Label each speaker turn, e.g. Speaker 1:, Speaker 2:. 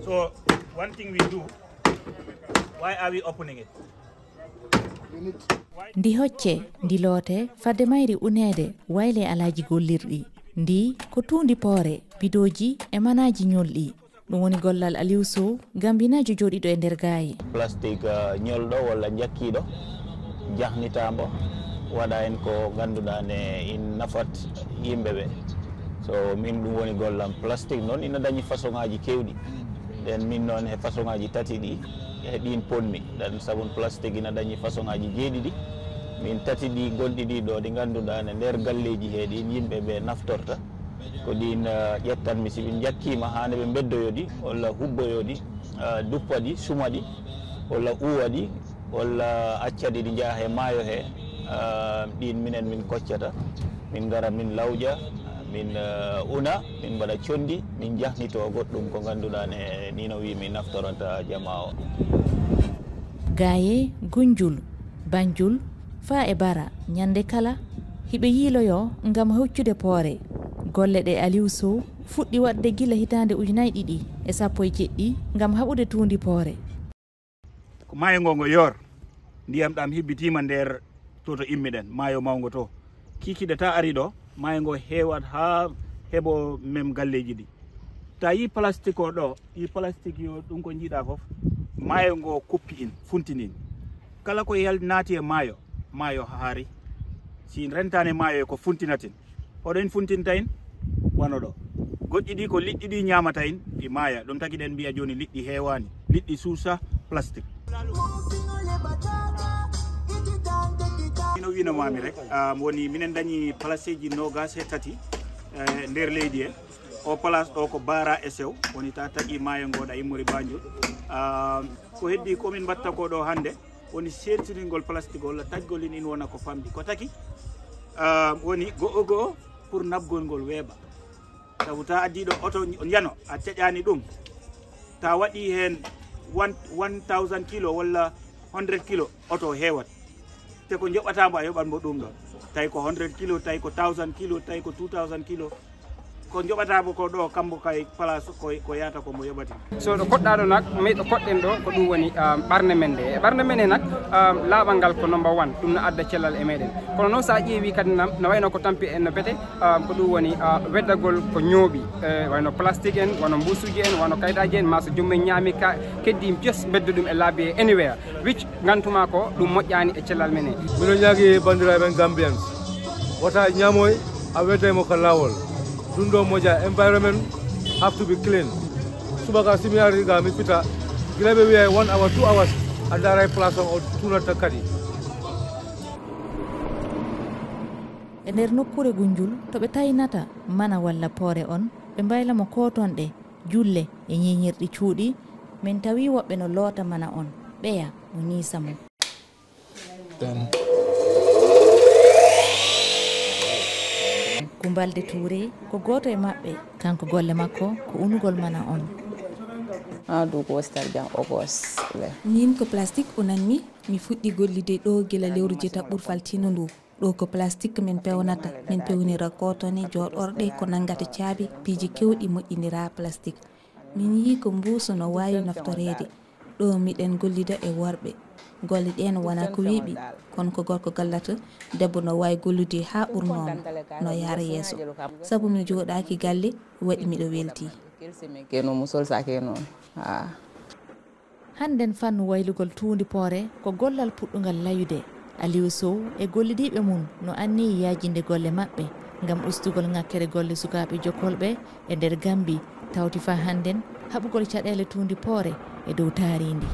Speaker 1: So one thing we do, why are we opening it?
Speaker 2: Ndi hocce ndi loote fadde mayri unede wayle alaji gollirɗi ndi ko tuundi poore bidoji e manaji ñolɗi ɗum woni gollal Aliou Sow gambinajo jooɗiɗo e nder gaayi.
Speaker 3: Plastique ñolɗo walla jakkiɗo jahnitambo waɗa en ko ganduɗa ne in nafat yimɓeɓe. So min ɗum woni gollam. Plastique noon ina dañi façon ngaji kewɗi ɗen min noon he façon ngaji tati ɗi e ɗin ponmi ɗan sabun plastique ina dañi façon ngaji jeeɗiɗi min tati ɗi gonɗi ɗi ɗo ɗi ganduɗa ne nder galleji he ɗin yimɓeɓe naftorta ko ɗin ƴettanmi si ɓe jakkima hande ɓe beddoyoɗi walla hubboyoɗi duppaɗi sumaɗi walla uwaɗi walla accaɗi ɗi jaaha he maayo he ɗin minen min koccata min gara min lawƴa min una min mbaɗa condi min jahnito goɗɗum ko ganduɗa ne nino wi min naftoranta jama o.
Speaker 2: Gaye Gunjul Banjul fa e bara ñande kala hiɓe yiiloyo ngam hoccude poore golle ɗe Aliou Sow fuɗɗi waɗde gila hitande 2017 ngam haɓude tuundi poore.
Speaker 1: Ko maayo ngo yor ndiyam ɗam hibbitima nder toto immiɗen maayo mawgo to kikiɗe ta ari ɗo maayo ngo heewat ha heɓo mem galleji ɗi ta yi plastique o ɗo yi plastique yo ɗum ko jiiɗa fof maayo ngo kuppi in funtinin kala ko naati e maayo haari si rentane maayo ko funtinatin oɗon funtinta in wano ɗo goɗɗi ɗi ko liɗɗi ɗi ñamata in ɗi maaya ɗum tagi ɗen mbiya joni liɗɗi heewani liɗɗi suusa plastique. ino winomami rek woni minen dañi place ji nogas e tati nder leydi he o place ɗo ko bara e sew woni ta tagi maayo ngoɗa immori Banjul ko heddi komin mbatta ko ɗo hande woni sertiningol plastique walla taggol in wona ko famɗi ko taki woni go'o pour nabgol ngol weeɓa sabu ta addiɗo auto yano a teƴani ɗum ta waɗi hen 1000 kilo walla 100 kilo auto heewat te ko joɓatamo a yoɓatmo ɗum ɗon tawi ko 100 kilo tawi ko 1000 kilo tawi ko 2000 kilo ko joɓatamo ko ɗo kambo kay place ko yata ko mo yoɓati.
Speaker 4: So ɗo koɗɗa ɗo nak meɗo koɗɗen ɗo ko ɗum woni ɓarne men nde ɓarne men e nak laaɓal ngal ko number 1 ɗum no adda cellal e meɗen kono noon sa ƴeewi kadi nam no wayno ko tampi en no bete ko ɗum woni weddagol ko ñooɓi wayno plastique en wono mbusuji en wono kayitaji en ma so jomum ñaami ka keddi just beddo ɗum e laabi anywhere which gantuma ko ɗum moƴƴani e cellal men e
Speaker 5: miɗo ñaagui bandiraɓe men Gambians wota ñamoy a weddaymo ko lawol ɗum ɗo moƴƴa environment have to be clean subaka simi ari ga mi fita gila ɓe wiya 1 hour 2 hours a daray place on o tunata kadi.
Speaker 2: E nder nokkure Gunjul to ɓe taynata mana walla poore on ɓe mbaylamo kotonɗe julle e ñiñirɗi cuuɗi min tawi woɓɓe no loota mana on ɓeya o niisa mo. Kumbalde Touré ko goto e maɓɓe kanko golle makko ko unugol mana on.
Speaker 6: Min ko plastique onanmi mi fuɗɗi gollide ɗo gila lewru jeta faltino ndu ɗo ko plastique min pewnata min pewnira kotone joɗorɗe ko nangata caabi piiji kewɗi moƴƴinira plastique min yi ko mbuuso no wawi naftorede ɗo miɗen gollida e worɓe golle ɗen wona ko weeɓi kono ko gorko gallata debbo no wawi gollude ha ɓurnomo no yara yeeso sabu mi joɗaki galle waɗi miɗo welti.
Speaker 2: Hannden fannu waylugol tuundi poore ko gollal puɗɗugal layude Aliou Sow e gollidiɓe mum no anni yajinde golle maɓɓe ngam ustugol ŋakkere golle sukaɓe jokolɓe e nder Gambi tawti fa hannden haɓugol caɗele tuundi poore e dow taarindi.